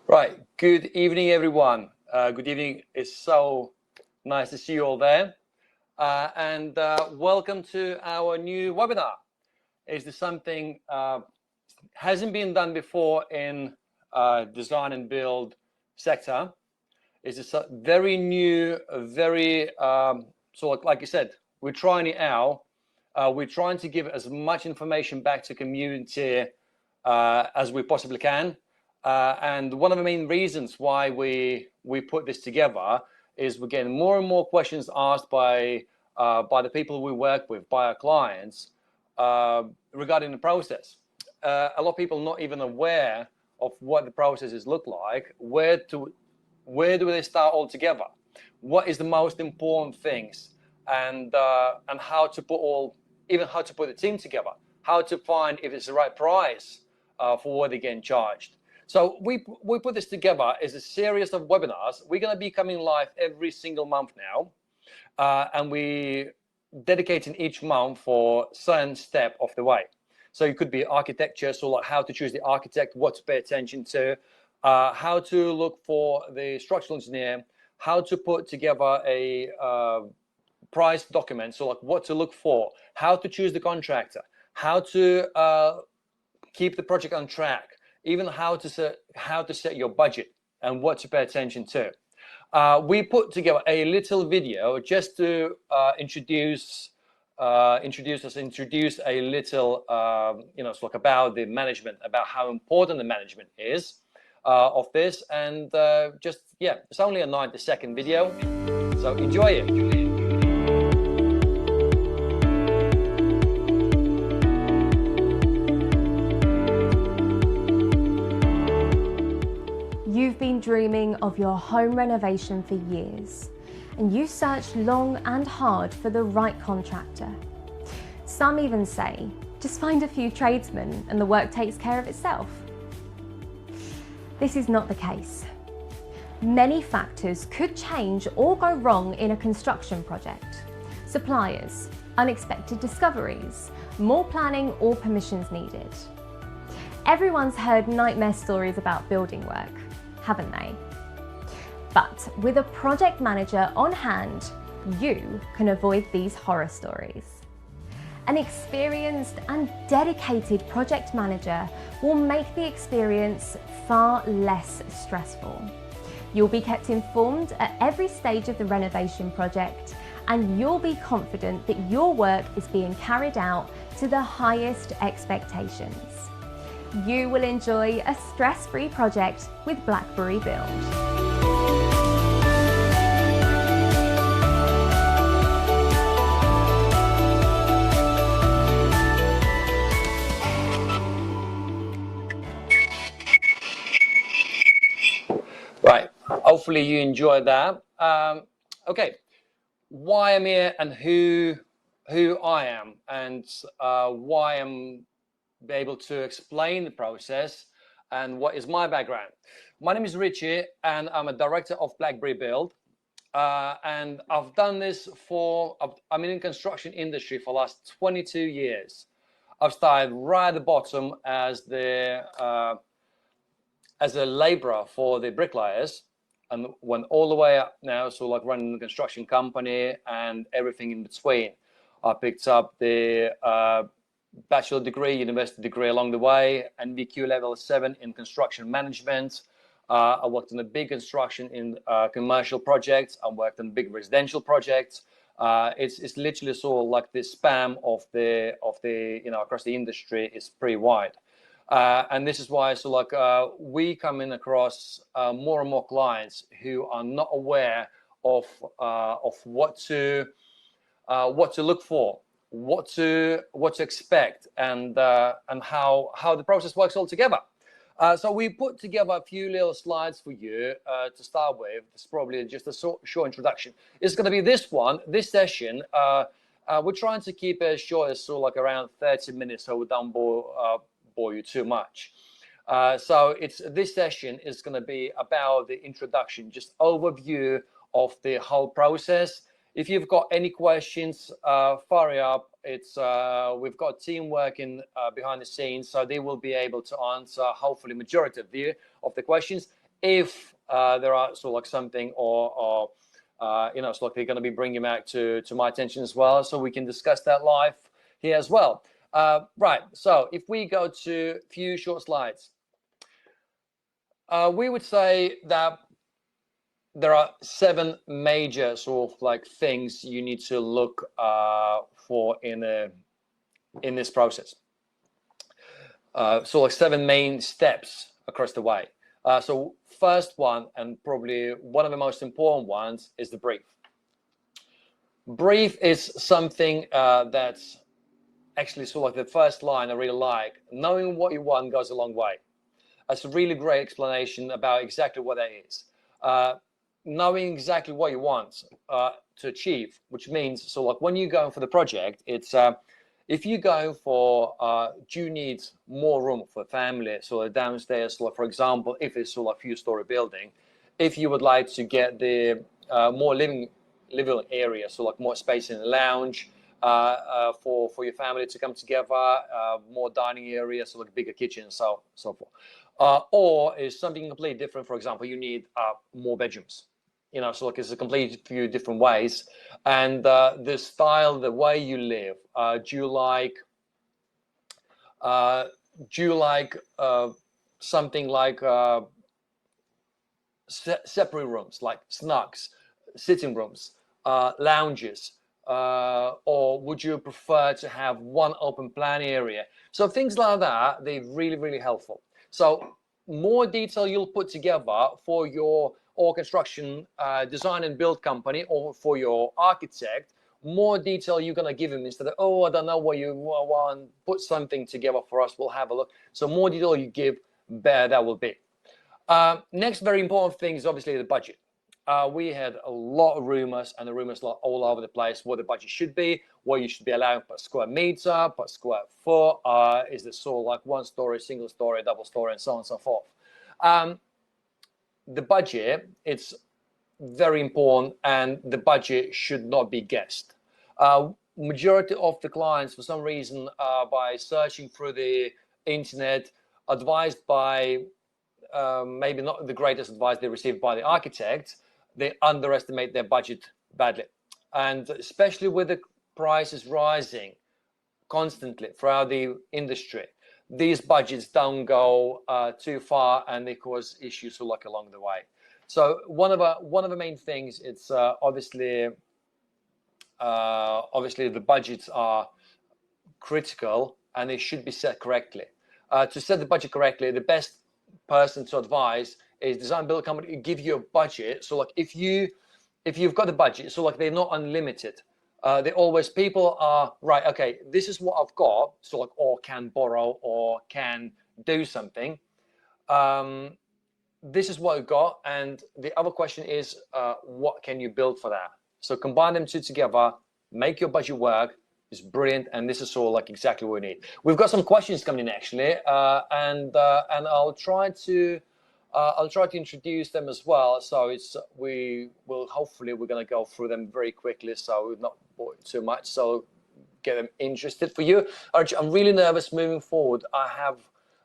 Right. Good evening, everyone. Good evening. It's so nice to see you all there. And welcome to our new webinar. Is this something hasn't been done before in design and build sector? Is this a very new, very so like you said, we're trying it out. We're trying to give as much information back to community as we possibly can. And one of the main reasons why we put this together is we're getting more and more questions asked by the people we work with, by our clients, regarding the process. A lot of people not even aware of what the processes look like, where do they start all together, what is the most important things, and how to put the team together, how to find if it's the right price for what they're getting charged. So we put this together as a series of webinars. We're going to be coming live every single month now, and we dedicating each month for certain step of the way. So it could be architecture, so like how to choose the architect, what to pay attention to, how to look for the structural engineer, how to put together a price document, so like what to look for, how to choose the contractor, how to keep the project on track, even how to set your budget and what to pay attention to. We put together a little video just to introduce a little, it's like about the management, about how important the management is of this, and it's only a 90-second video, so enjoy it. You've been dreaming of your home renovation for years, and you searched long and hard for the right contractor. Some even say, just find a few tradesmen and the work takes care of itself. This is not the case. Many factors could change or go wrong in a construction project. Suppliers, unexpected discoveries, more planning or permissions needed. Everyone's heard nightmare stories about building work, haven't they? But with a project manager on hand, you can avoid these horror stories. An experienced and dedicated project manager will make the experience far less stressful. You'll be kept informed at every stage of the renovation project, and you'll be confident that your work is being carried out to the highest expectations. You will enjoy a stress-free project with BlackBerry Build. Right, hopefully you enjoyed that. Okay, why I'm here and who I am, and why I'm be able to explain the process and what is my background. My name is Richie, and I'm a director of BlackBerry Build, and I've done this I'm in the construction industry for the last 22 years. I've started right at the bottom as a laborer for the bricklayers, and went all the way up now, so like running the construction company and everything in between. I picked up the bachelor degree, university degree along the way, NVQ level 7 in construction management. I worked on a big construction in commercial projects. I worked on big residential projects. It's literally sort of like the span of the across the industry is pretty wide. And this is why we come in across more and more clients who are not aware of what to look for, what to expect, and how the process works all together. So we put together a few little slides for you to start with. It's probably just a short introduction. It's going to be this session. We're trying to keep it as short as around 30 minutes, so we don't bore you too much. So this session is going to be about the introduction, just overview of the whole process. If you've got any questions, fire it up. We've got a team working behind the scenes, so they will be able to answer hopefully majority of the questions. if there are sort of like something or so like they're going to be bringing back to my attention as well, so we can discuss that live here as well. Right, so if we go to a few short slides, we would say that there are 7 major sort of like things you need to look for in this process. So like 7 main steps across the way. So first one, and probably one of the most important ones, is the brief. Brief is something that's actually sort of like the first line I really like. Knowing what you want goes a long way. That's a really great explanation about exactly what that is. Knowing exactly what you want to achieve, which means, so like when you go for the project, it's if you go for do you need more room for family, so downstairs, like for example, if it's sort of a few-story building, if you would like to get the more living area, so like more space in the lounge for your family to come together, more dining area, so like a bigger kitchen, and so forth. Or is something completely different. For example, you need more bedrooms. So like it's a completely few different ways. And the style, the way you live, do you like something like separate rooms, like snugs, sitting rooms, lounges, or would you prefer to have one open plan area? So things like that, they're really, really helpful. So more detail you'll put together for your construction design and build company, or for your architect, more detail you're going to give him instead of, I don't know what you want, put something together for us, we'll have a look. So more detail you give, better that will be. Next very important thing is obviously the budget. We had a lot of rumors, and the rumors are all over the place, what the budget should be, what you should be allowing per square meter, per square foot, is it sort of like 1-story, single story, double story, and so on and so forth. The budget, it's very important, and the budget should not be guessed. Majority of the clients, for some reason, by searching through the internet, advised by maybe not the greatest advice they received by the architect, they underestimate their budget badly. And especially with the prices rising constantly throughout the industry, these budgets don't go too far, and they cause issues like along the way. So one of the main things, it's obviously the budgets are critical, and they should be set correctly. To set the budget correctly, the best person to advise is design build company give you a budget. So like if you've got the budget, so like they're not unlimited. They always, people are right, okay, this is what I've got, so like, or can borrow or can do something. This is what I've got, and the other question is what can you build for that? So combine them two together, make your budget work. Is brilliant, and this is all like exactly what we need. We've got some questions coming in actually, and I'll try to introduce them as well. So we're going to go through them very quickly, so we've not bored too much. So get them interested for you. I'm really nervous moving forward. I have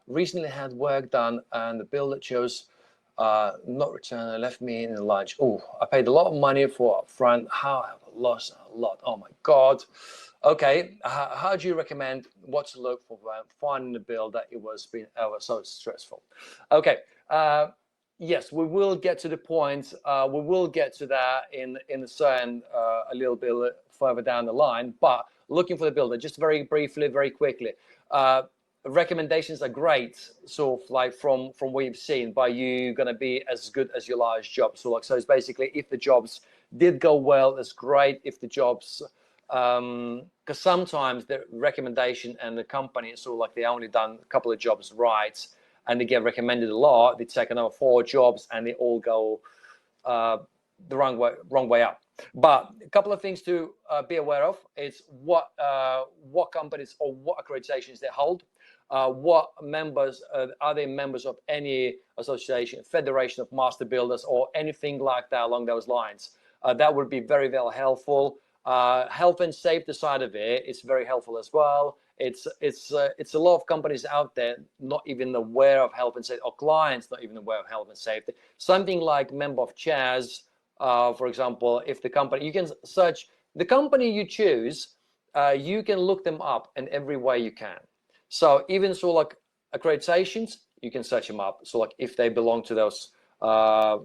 recently had work done, and the bill that chose not returned left me in a lunch. Oh, I paid a lot of money for upfront. How have I lost a lot? Oh my God. Okay, how do you recommend what to look for when finding a bill that it was being so stressful? Okay, yes, we will get to the point. We will get to that in a certain a little bit further down the line. But looking for the builder, just very briefly, very quickly. Recommendations are great, sort of like from what you've seen, but you're gonna be as good as your last job. So it's basically, if the jobs did go well, that's great. If the jobs because sometimes the recommendation and the company is sort of like they only done a couple of jobs right, and they get recommended a lot. They take another 4 jobs, and they all go the wrong way up. But a couple of things to be aware of is what companies or what accreditations they hold. What members are they members of any association, federation of master builders, or anything like that along those lines? That would be very, very helpful. Health and safety side of it is very helpful as well. It's a lot of companies out there not even aware of health and safety, or clients not even aware of health and safety. Something like member of chairs, for example, if the company, you can search the company you choose, you can look them up in every way you can. So even so like accreditations, you can search them up. So like if they belong to those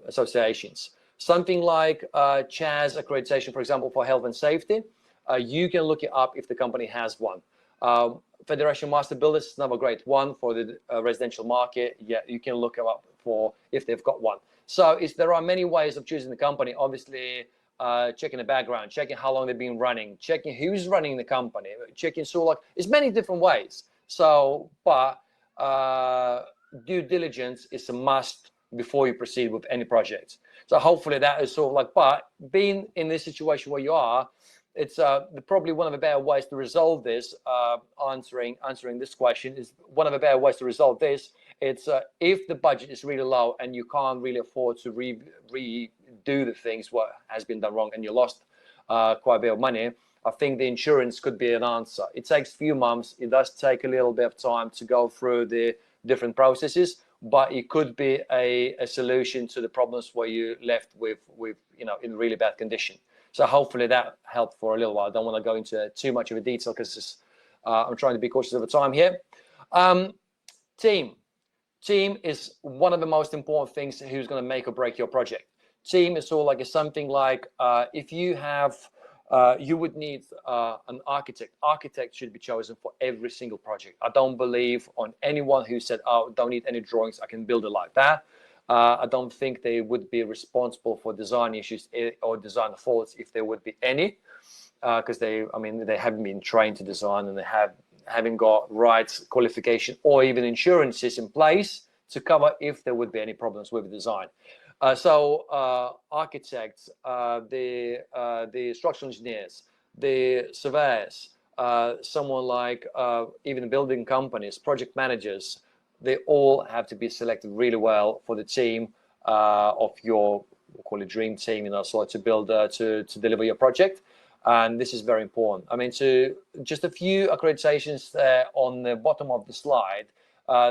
associations, something like CHAS accreditation, for example, for health and safety, you can look it up if the company has one. Federation Master Builders is another great one for the residential market. Yeah, you can look them up for if they've got one. So there are many ways of choosing the company. Obviously, checking the background, checking how long they've been running, checking who's running the company, checking so like it's many different ways. So, but due diligence is a must before you proceed with any project. So hopefully that is sort of like, but being in this situation where you are, it's probably one of the better ways to resolve this. Answering this question is one of the better ways to resolve this. It's if the budget is really low and you can't really afford to redo the things what has been done wrong and you lost quite a bit of money, I think the insurance could be an answer. It takes a few months. It does take a little bit of time to go through the different processes, but it could be a solution to the problems where you left with in really bad condition. So hopefully that helped for a little while. I don't want to go into too much of a detail because I'm trying to be cautious of the time here. Team is one of the most important things who's going to make or break your project. Team is sort of like something like if you have you would need an architect. Architect should be chosen for every single project. I don't believe on anyone who said, oh, don't need any drawings, I can build it like that. I don't think they would be responsible for design issues or design faults if there would be any, because they haven't been trained to design and they haven't got rights, qualification, or even insurances in place to cover if there would be any problems with the design. So architects, the structural engineers, the surveyors, someone like even building companies, project managers, they all have to be selected really well for the team of your, we'll call it dream team, so to build, to deliver your project. And this is very important. I mean, to just a few accreditations there on the bottom of the slide,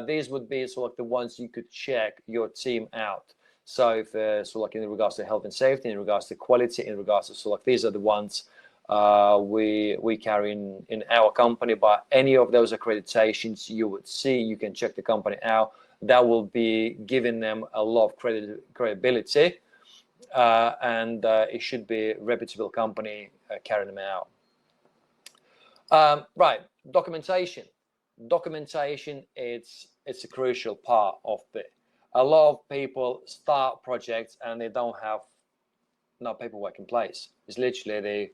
these would be sort of like the ones you could check your team out. So if so like in regards to health and safety, in regards to quality, in regards to like these are the ones we carry in our company. But any of those accreditations you would see, you can check the company out. That will be giving them a lot of credibility, and it should be a reputable company carrying them out. Right, documentation. Documentation, it's a crucial part of it. A lot of people start projects and they don't have no paperwork in place. It's literally they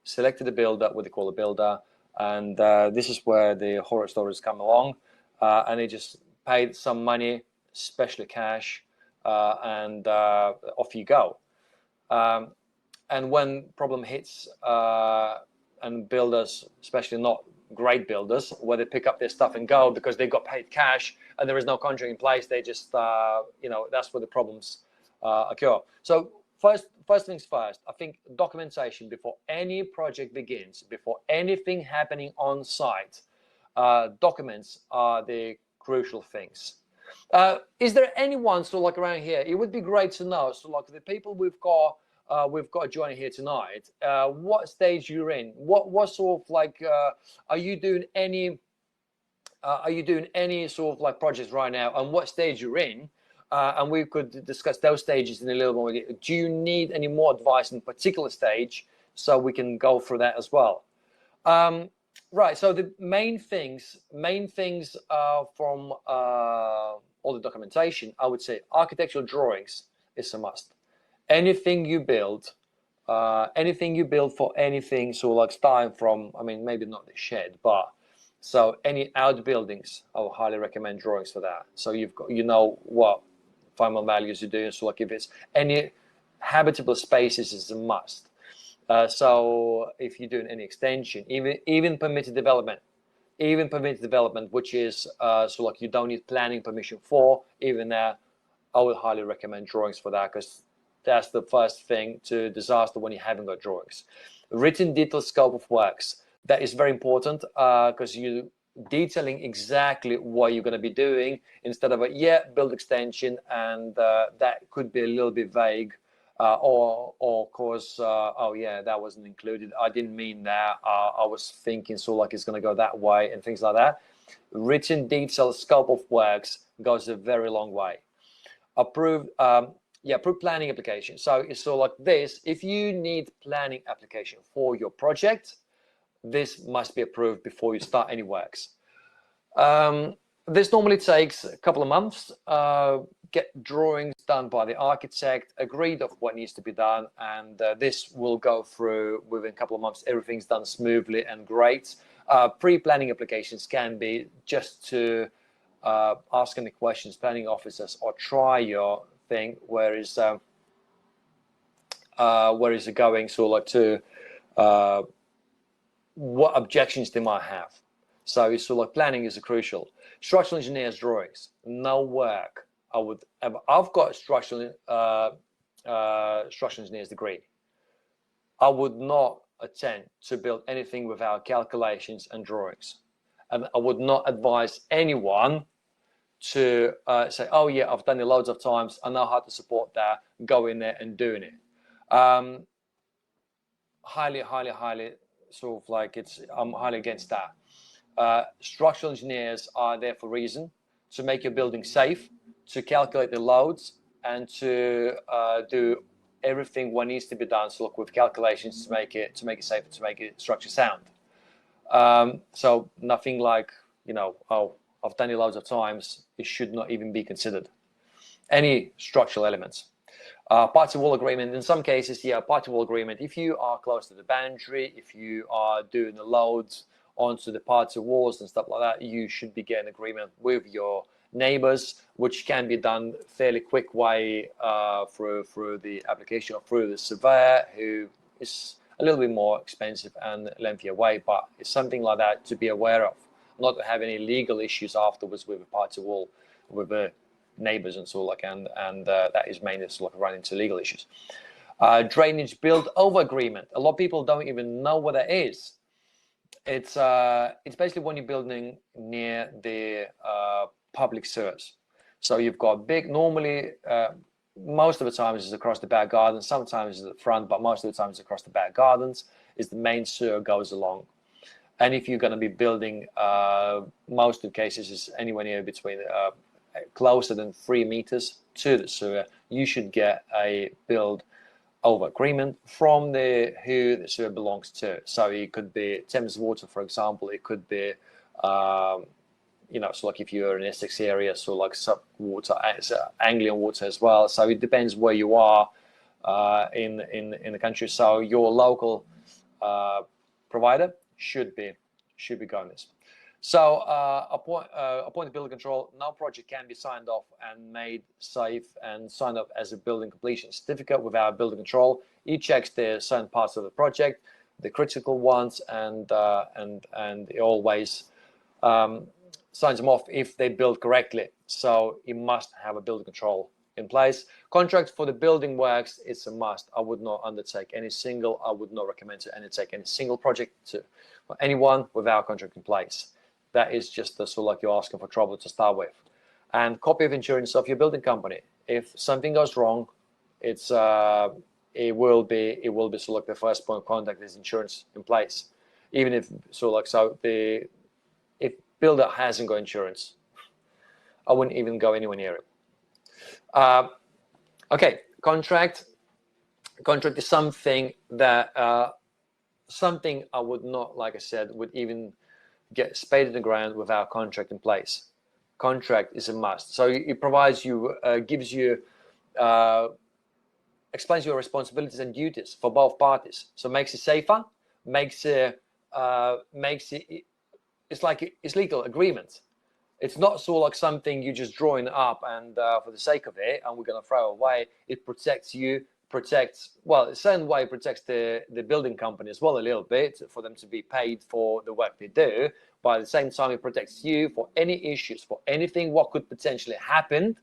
selected a builder, what they call a builder, and this is where the horror stories come along, and they just paid some money, especially cash, and off you go. And when problem hits, and builders, especially not great builders, where they pick up their stuff and go because they got paid cash and there is no contract in place, they just that's where the problems occur. So first things first, I think documentation before any project begins, before anything happening on site, documents are the crucial things. Is there anyone so like around here, it would be great to know, so like the people we've got joining here tonight, what stage you're in, what sort of like are you doing any sort of like projects right now, and what stage you're in, and we could discuss those stages in a little more. Do you need any more advice in a particular stage, so we can go through that as well? Right, so the main things from all the documentation, I would say architectural drawings is a must. Anything you build for anything, so like starting from, I mean, maybe not the shed, but so any outbuildings, I would highly recommend drawings for that. So you've got, what final values you're doing. So like if it's any habitable spaces is a must. So if you're doing any extension, even permitted development, which is so like you don't need planning permission for, even there, I would highly recommend drawings for that, because that's the first thing to disaster when you haven't got drawings. Written detailed scope of works. That is very important because you detailing exactly what you're going to be doing instead of build extension, and that could be a little bit vague, or cause oh yeah, that wasn't included, I didn't mean that, I was thinking so like it's going to go that way, and things like that. Written detailed scope of works goes a very long way. Approved approved planning application. So it's so like this: if you need planning application for your project, this must be approved before you start any works. This normally takes a couple of months. Get drawings done by the architect, agreed of what needs to be done, and this will go through within a couple of months. Everything's done smoothly and great. Pre-planning applications can be just to ask any questions, planning officers, or try your thing. Where is it going? So like to what objections they might have. So it's sort of like planning is crucial. Structural engineer's drawings, no work I would ever. I've got a structural engineer's degree. I would not attempt to build anything without calculations and drawings, and I would not advise anyone to say, "Oh yeah, I've done it loads of times. I know how to support that. Go in there and doing it." Highly sort of like I'm highly against that. Structural engineers are there for a reason: to make your building safe, to calculate the loads, and to do everything what needs to be done. So look with calculations to make it safe, to make it structure sound. So nothing like, oh, I've done it loads of times. It should not even be considered. Any structural elements. Party wall agreement, in some cases, party wall agreement. If you are close to the boundary, if you are doing the loads onto the party walls and stuff like that, you should be getting agreement with your neighbors, which can be done fairly quick way through the application or through the surveyor, who is a little bit more expensive and lengthier way, but it's something like that to be aware of, not to have any legal issues afterwards with a party wall, with the neighbors and so like, and that is mainly sort of run into legal issues. Drainage build over agreement. A lot of people don't even know what that is. It's basically when you're building near the public sewers. So you've got big, normally most of the time it's across the back gardens, sometimes it's at the front, but most of the time it's across the back gardens, is the main sewer goes along. And if you're going to be building, most of the cases is anywhere near between closer than 3 meters to the sewer, you should get a build over agreement from who the sewer belongs to. So it could be Thames Water, for example. It could be, so like if you're in Essex area, so like sub water, Anglian Water as well. So it depends where you are in the country. So your local provider should be going this. So appointed building control, no project can be signed off and made safe and signed off as a building completion certificate without building control. He checks the certain parts of the project, the critical ones, and he always signs them off if they build correctly. So he must have a building control in place. Contract for the building works, it's a must. I would not undertake I would not recommend to undertake any single project for anyone without contract in place. That is just the sort of like you're asking for trouble to start with. And copy of insurance of your building company. If something goes wrong, it will be sort of like the first point of contact is insurance in place. Even if if builder hasn't got insurance, I wouldn't even go anywhere near it. Okay, contract. Contract is something that something I would not, like I said, would even get spade in the ground without contract in place. Contract is a must. So it provides you, gives you, explains your responsibilities and duties for both parties. So makes it safer, makes it, it's legal agreement. It's not sort of like something you just drawing up and for the sake of it, and we're going to throw away. It protects you, well, a certain way protects the building company as well a little bit, for them to be paid for the work they do. But at the same time, it protects you for any issues, for anything what could potentially happen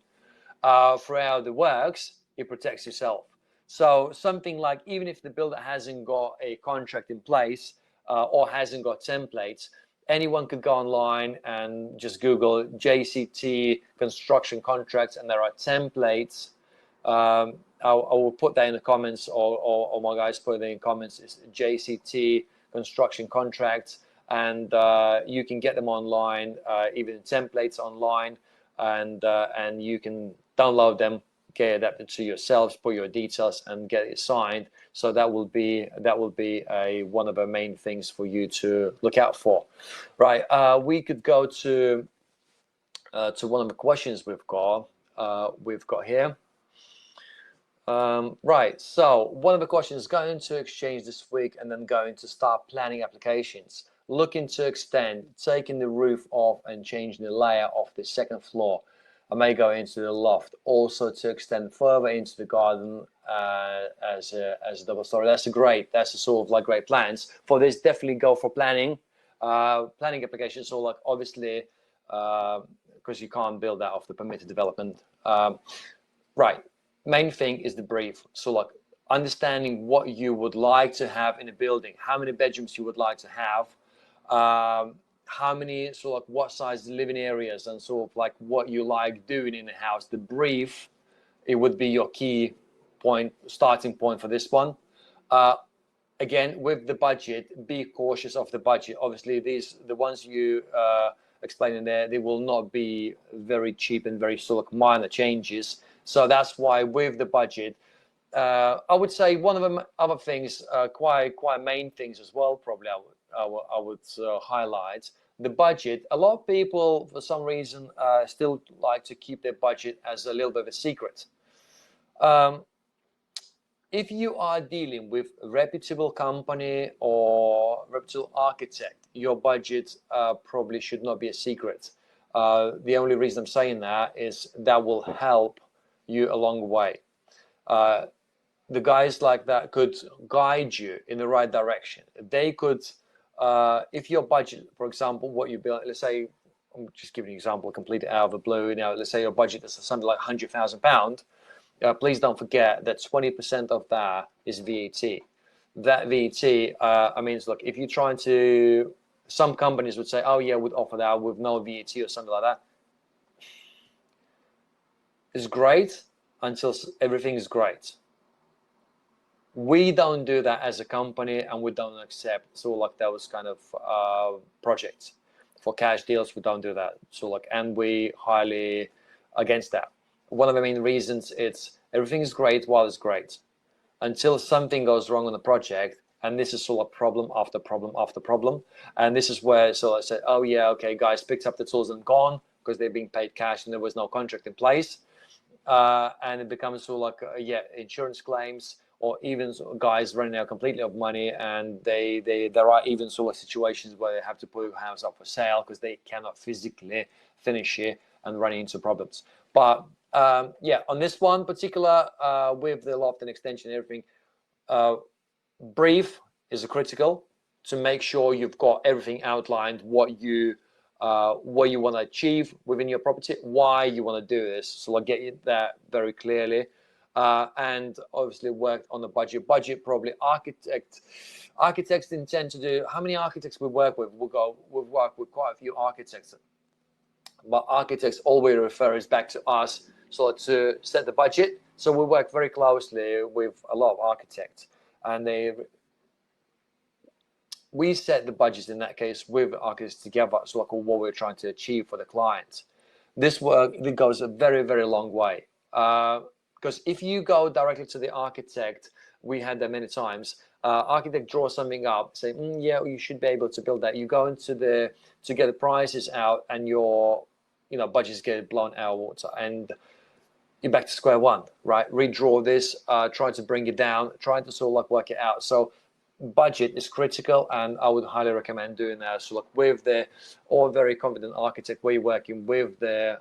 throughout the works. It protects yourself. So something like, even if the builder hasn't got a contract in place, or hasn't got templates, anyone could go online and just Google JCT construction contracts, and there are templates. I will put that in the comments, or my guys put it in the comments. It's JCT construction contracts, and you can get them online, even templates online, and you can download them, get adapted to yourselves, put your details, and get it signed. So that will be one of the main things for you to look out for, right? We could go to one of the questions we've got here. Right, so one of the questions: going to exchange this week and then going to start planning applications, looking to extend, taking the roof off and changing the layer of the second floor. I may go into the loft, also to extend further into the garden as a double story. That's a sort of like great plans for this. Definitely go for planning applications. So like obviously because you can't build that off the permitted development, right? Main thing is the brief. So like understanding what you would like to have in a building, how many bedrooms you would like to have, how many, so like what size living areas, and sort of like what you like doing in the house. The brief, it would be your key point, starting point for this one. Again, with the budget, be cautious of the budget. Obviously, the ones you explain in there, they will not be very cheap and very sort of minor changes. So that's why with the budget, I would say one of the other things, quite main things as well, probably I would highlight the budget. A lot of people, for some reason, still like to keep their budget as a little bit of a secret. If you are dealing with a reputable company or reputable architect, your budget probably should not be a secret. The only reason I'm saying that is that will help you along the way. The guys like that could guide you in the right direction. They could, if your budget, for example, what you build, let's say, I'm just giving you an example, completely out of the blue. Now, let's say your budget is something like £100,000. Please don't forget that 20% of that is VAT. That VAT, I mean, look, if you're trying to, some companies would say, oh yeah, we'd offer that with no VAT or something like that. It's great until everything is great. We don't do that as a company, and we don't accept so like those kind of projects for cash deals. We don't do that. So like, and we highly against that. One of the main reasons it's everything is great while it's great until something goes wrong on the project, and this is sort of problem after problem after problem. And this is where, so I said, oh yeah, okay, guys picked up the tools and gone because they're being paid cash and there was no contract in place. And it becomes sort of like insurance claims, or even guys running out completely of money, and there are even sort of situations where they have to put a house up for sale because they cannot physically finish it and running into problems. But on this one particular, with the loft and extension and everything, brief is critical to make sure you've got everything outlined, what you want to achieve within your property, why you want to do this. So I'll get that very clearly. And obviously worked on the budget. Probably architects intend to do. How many architects we work with? We've worked with quite a few architects, but architects always refer us back to us, so to set the budget. So we work very closely with a lot of architects, and we set the budgets in that case with architects together, so like what we're trying to achieve for the client. This work, it goes a very, very long way. Because if you go directly to the architect, we had that many times, architect draws something up, say, yeah, you should be able to build that. You go into to get the prices out, and your budgets get blown out of water, and you're back to square one, right? Redraw this, try to bring it down, try to sort of like work it out. So budget is critical, and I would highly recommend doing that. So like with the very confident architect, we're working with the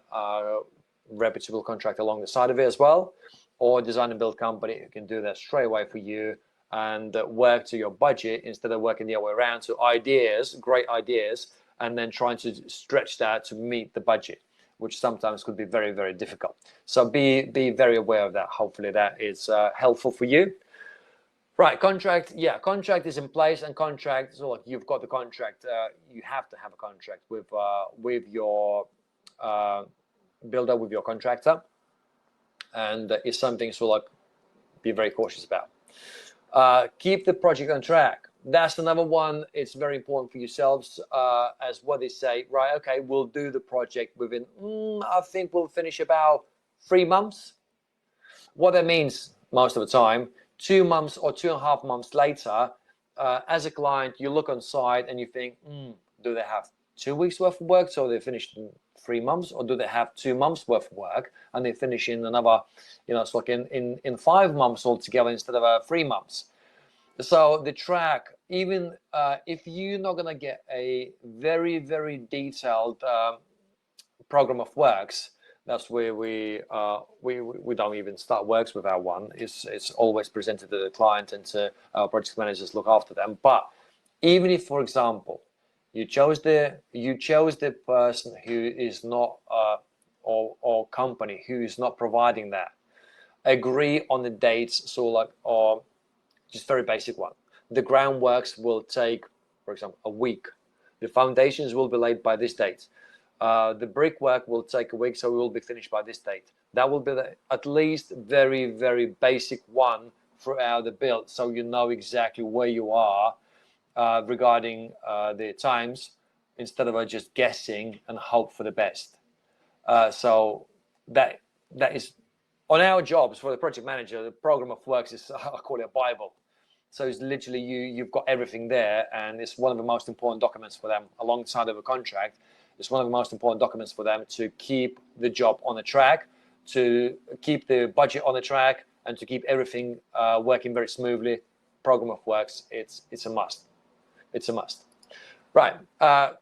reputable contractor along the side of it as well, or design and build company who can do that straight away for you and work to your budget instead of working the other way around. So great ideas, and then trying to stretch that to meet the budget, which sometimes could be very, very difficult. So be very aware of that. Hopefully that is helpful for you. Right, contract. Yeah, contract is in place, and contract. So like you've got the contract. You have to have a contract with your builder, with your contractor, and it's something so like be very cautious about. Keep the project on track. That's another one. It's very important for yourselves, as what they say. Right? Okay, we'll do the project within. I think we'll finish about 3 months. What that means most of the time, 2 months or 2.5 months later, as a client, you look on site and you think, do they have 2 weeks worth of work, so they finished in 3 months, or do they have 2 months worth of work and they finish in another, it's like in 5 months altogether instead of 3 months. So the track, even if you're not gonna get a very, very detailed program of works, that's where we don't even start works with our one. It's always presented to the client and to our project managers look after them. But even if, for example, you chose the person who is not or company who is not providing that, agree on the dates. So like, or just very basic one. The groundworks will take, for example, a week. The foundations will be laid by this date. The brickwork will take a week, so we will be finished by this date. That will be at least very, very basic one throughout the build, so you know exactly where you are regarding the times, instead of just guessing and hope for the best. So that is on our jobs for the project manager. The program of works is, I call it a Bible. So it's literally you've got everything there, and it's one of the most important documents for them alongside of a contract. It's one of the most important documents for them to keep the job on the track, to keep the budget on the track, and to keep everything working very smoothly. Program of works, it's a must. It's a must. Right,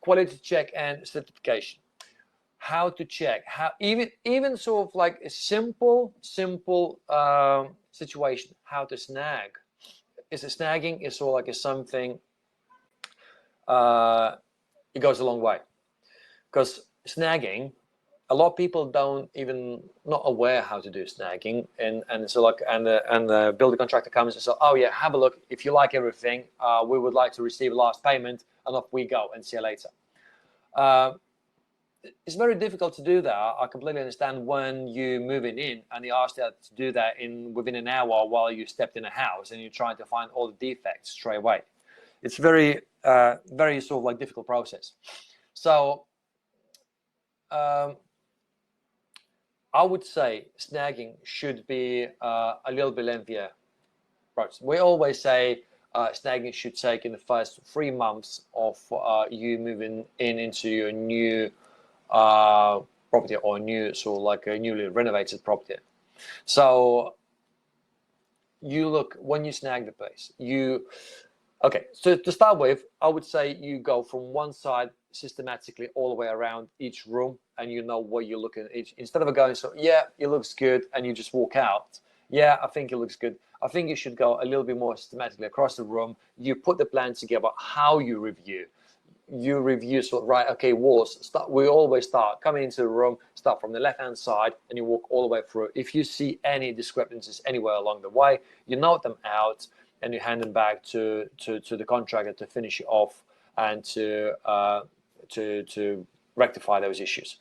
quality check and certification. How to check? How even sort of like a simple situation. How to snag? Is it snagging? Is sort of like a something. It goes a long way. Because snagging, a lot of people don't even not aware how to do snagging, and so like and the builder contractor comes and says, oh yeah, have a look. If you like everything, we would like to receive a last payment, and off we go and see you later. It's very difficult to do that. I completely understand when you're moving in and you ask that to do that within an hour while you stepped in a house and you're trying to find all the defects straight away. It's very very sort of like difficult process. So I would say snagging should be a little bit lengthier process. We always say snagging should take in the first 3 months of you moving into your new property or new, so like a newly renovated property. So you look when you snag the place. Okay, so to start with, I would say you go from one side systematically all the way around each room, and you know what you're looking at each. Instead of going, so yeah, it looks good, and you just walk out. Yeah, I think it looks good. I think you should go a little bit more systematically across the room. You put the plan together. How you review. You review, so right, okay, walls. We always start coming into the room, start from the left-hand side, and you walk all the way through. If you see any discrepancies anywhere along the way, you note them out, and you hand them back to the contractor to finish it off and to rectify those issues.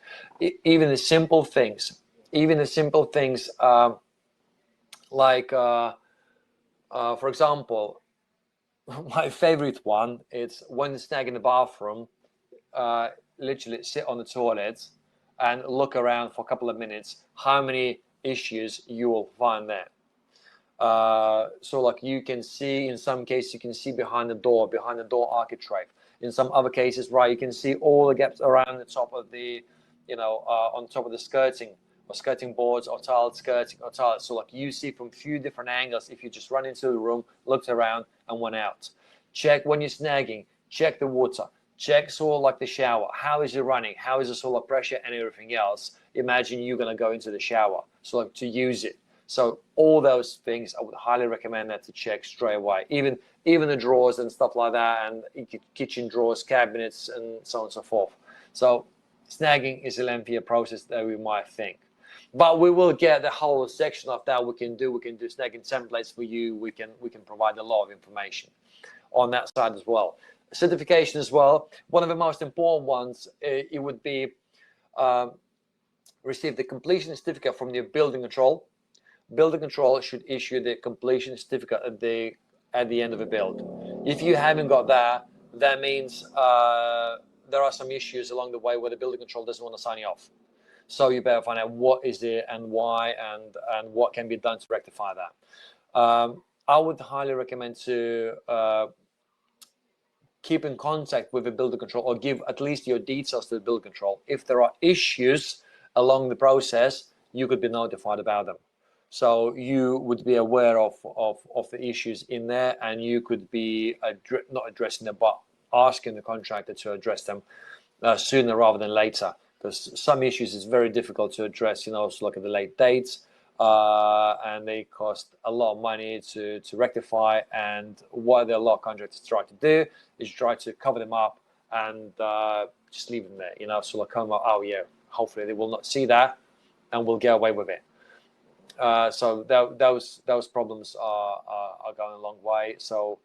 Even the simple things, like for example, my favorite one is when snagging the bathroom, literally sit on the toilet and look around for a couple of minutes, how many issues you will find there. So like you can see, in some cases you can see behind the door architrave. In some other cases, right, you can see all the gaps around the top of the, on top of the skirting or skirting boards or tiled skirting or tiled. So like you see from a few different angles if you just run into the room, looked around and went out. Check when you're snagging, check the water, check sort of like the shower. How is it running? How is the solar pressure and everything else? Imagine you're going to go into the shower, so like to use it. So all those things, I would highly recommend that to check straight away. Even the drawers and stuff like that, and kitchen drawers, cabinets, and so on and so forth. So snagging is a lengthier process than we might think. But we will get the whole section of that. We can do snagging templates for you. We can provide a lot of information on that side as well. Certification as well. One of the most important ones, it would be receive the completion certificate from your building control. Building control should issue the completion certificate at the end of a build. If you haven't got that, that means there are some issues along the way where the building control doesn't want to sign you off. So you better find out what is it and why and what can be done to rectify that. I would highly recommend to keep in contact with the building control, or give at least your details to the building control. If there are issues along the process, you could be notified about them. So you would be aware of the issues in there, and you could be not addressing them, but asking the contractor to address them sooner rather than later. Because some issues is very difficult to address, so look at the late dates, and they cost a lot of money to rectify. And what a lot of contractors try to do is try to cover them up and just leave them there, so like, oh yeah, hopefully they will not see that and we'll get away with it. So those problems are going a long way. So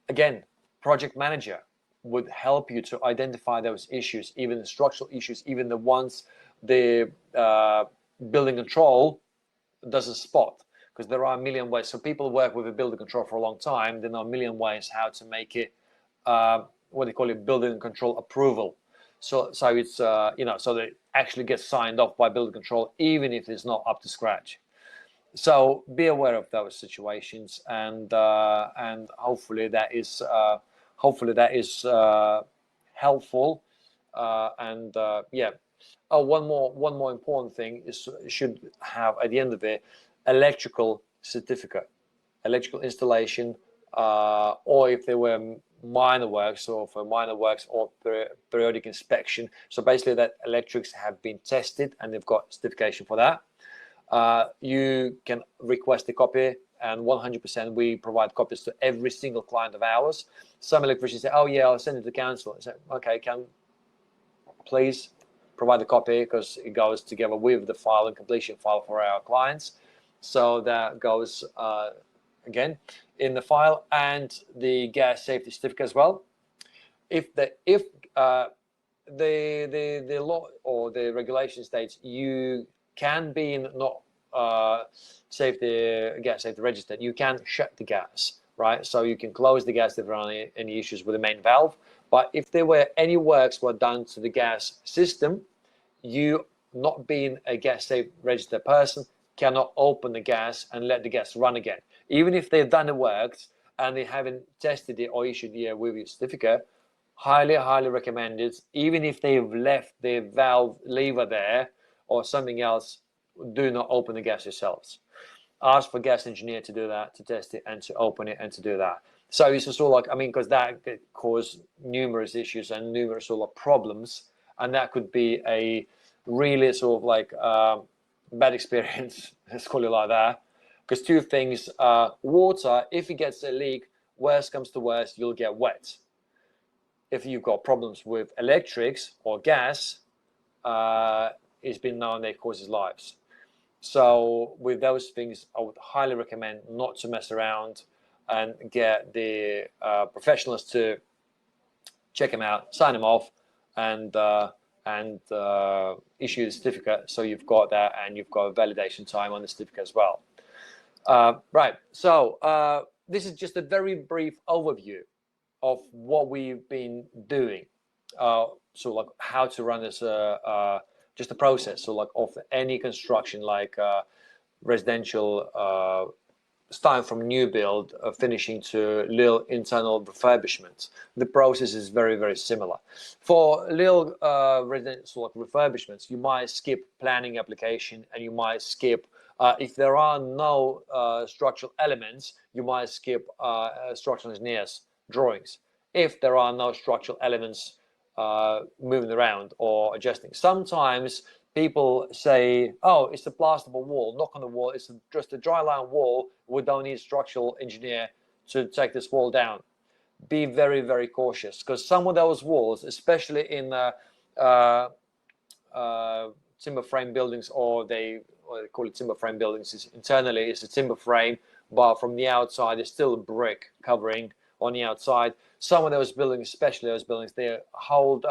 again, project manager would help you to identify those issues, even the structural issues, even the ones the building control doesn't spot, because there are a million ways. So people work with a building control for a long time. There are a million ways how to make it what they call it, building control approval. So it's so that it actually gets signed off by building control, even if it's not up to scratch. So be aware of those situations, and hopefully that is helpful. Yeah. Oh, one more important thing is should have at the end of it electrical certificate, electrical installation, or if there were minor works, or for minor works or periodic inspection. So basically that electrics have been tested and they've got certification for that. You can request a copy, and 100% we provide copies to every single client of ours. Some electricians say, oh yeah, I'll send it to council. I say, okay, please provide the copy, because it goes together with the file and completion file for our clients. So that goes again in the file, and the gas safety certificate as well. If the law or the regulation states you can be not gas safety registered, you can shut the gas, right? So you can close the gas if there are any issues with the main valve. But if there were any works were done to the gas system, you, not being a gas safe registered person, cannot open the gas and let the gas run again. Even if they've done the works and they haven't tested it or issued it with your certificate, highly recommended. Even if they've left their valve lever there or something else, do not open the gas yourselves. Ask for gas engineer to do that, to test it and to open it and to do that. So it's just sort of like, because that could cause numerous issues and numerous sort of problems, and that could be a really sort of like bad experience, let's call it like that. Because two things, water, if it gets a leak, worst comes to worst, you'll get wet. If you've got problems with electrics or gas, it's been known that it causes lives. So with those things, I would highly recommend not to mess around and get the professionals to check them out, sign them off, and issue the certificate. So you've got that, and you've got a validation time on the certificate as well. Right. So this is just a very brief overview of what we've been doing. So like how to run this, just the process. So like of any construction, like residential, starting from new build, finishing to little internal refurbishments. The process is very similar. For little residential like refurbishments, you might skip planning application, and you might skip if there are no structural elements, you might skip structural engineers drawings. If there are no structural elements moving around or adjusting. Sometimes people say, oh, it's a plasterboard wall, knock on the wall, it's just a dry line wall, we don't need a structural engineer to take this wall down. Be very cautious, because some of those walls, especially in timber frame buildings, or they call it timber frame buildings. Internally, it's a timber frame, but from the outside, there's still a brick covering on the outside. Some of those buildings, especially those buildings, they hold,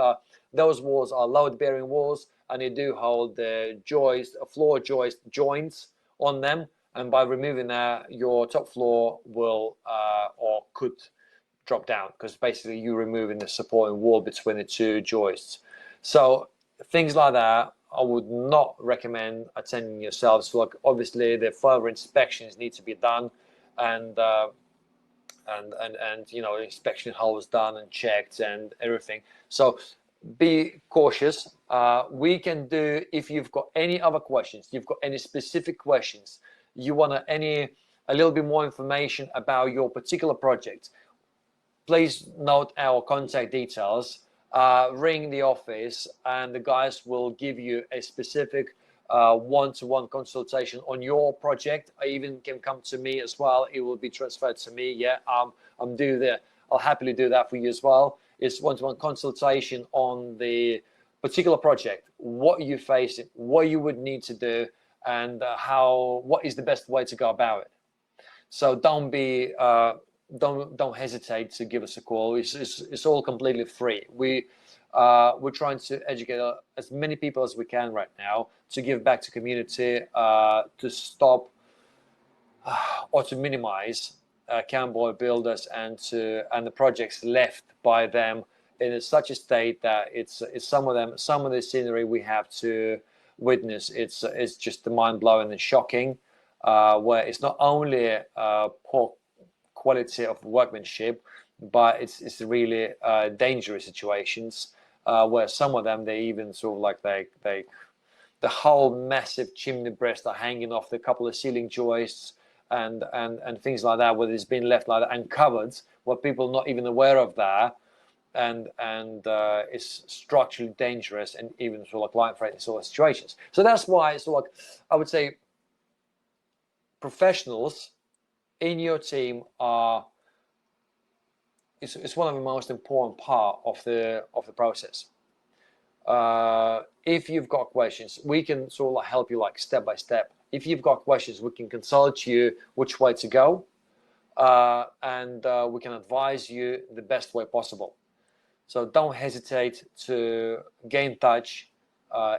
those walls are load-bearing walls, and they do hold the floor joints on them. And by removing that, your top floor will or could drop down, because basically you're removing the supporting wall between the two joists. So things like that, I would not recommend attending yourselves. So like, obviously, the further inspections need to be done, and you know, inspection holes done and checked and everything. So be cautious. We can do, if you've got any other questions, you've got any specific questions, you want a little bit more information about your particular project, please note our contact details. Ring the office, and the guys will give you a specific one-to-one consultation on your project. I even can come to me as well. It will be transferred to me. Yeah, I'll happily do that for you as well. It's one-to-one consultation on the particular project, what you face, what you would need to do, and what is the best way to go about it. So don't hesitate to give us a call. It's all completely free. We're trying to educate as many people as we can right now, to give back to community, to stop or to minimize camp builders and the projects left by them in such a state that it's some of the scenery we have to witness. It's just mind-blowing and shocking, where it's not only poor quality of workmanship, but it's really dangerous situations, where some of them, they even sort of like the whole massive chimney breasts are hanging off the couple of ceiling joists and things like that, where it's been left like that and covered, where people are not even aware of that, and it's structurally dangerous and even sort of like life-threatening sort of situations. So that's why it's like, I would say, professionals in your team it's one of the most important part of the process. If you've got questions, we can sort of like help you like step by step. If you've got questions, we can consult you which way to go, and we can advise you the best way possible. So don't hesitate to get in touch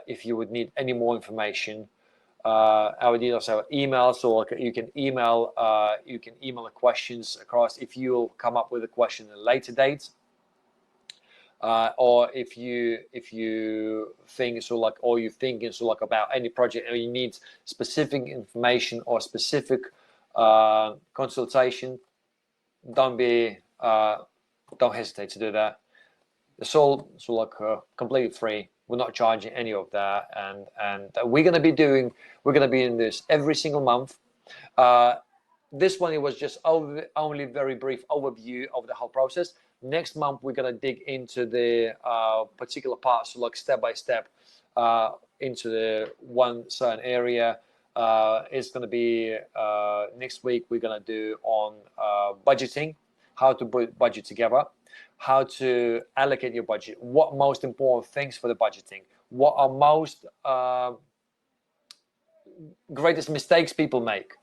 if you would need any more information. Our details, our emails, or you can email the questions across if you'll come up with a question at a later date, or if you think so like, or you're thinking so like about any project and you need specific information or specific consultation, don't hesitate to do that. It's all so like completely free. We're not charging any of that, and we're gonna be in this every single month. This one, it was just only very brief overview of the whole process. Next month we're gonna dig into the particular parts, so like step by step into the one certain area. It's gonna be next week. We're gonna do on budgeting, how to put budget together, how to allocate your budget, what most important things for the budgeting, what are most greatest mistakes people make,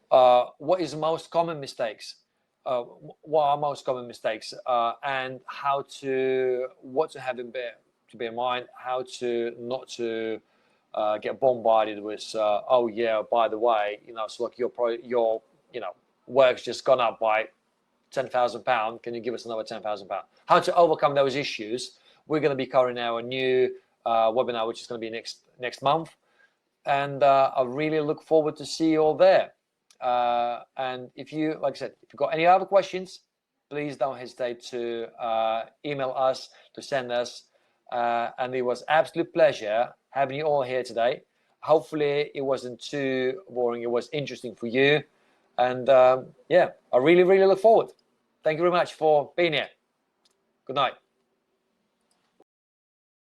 what is most common mistakes, what are most common mistakes, and what to have to bear in mind, how to not to get bombarded with oh yeah, by the way, you know, so like your work's just gone up by £10,000. Can you give us another £10,000? How to overcome those issues? We're going to be covering our new webinar, which is going to be next month, and I really look forward to see you all there. And if you, like I said, if you've got any other questions, please don't hesitate to email us, to send us. And it was absolute pleasure having you all here today. Hopefully it wasn't too boring. It was interesting for you. And yeah, I really, really look forward. Thank you very much for being here. Good night.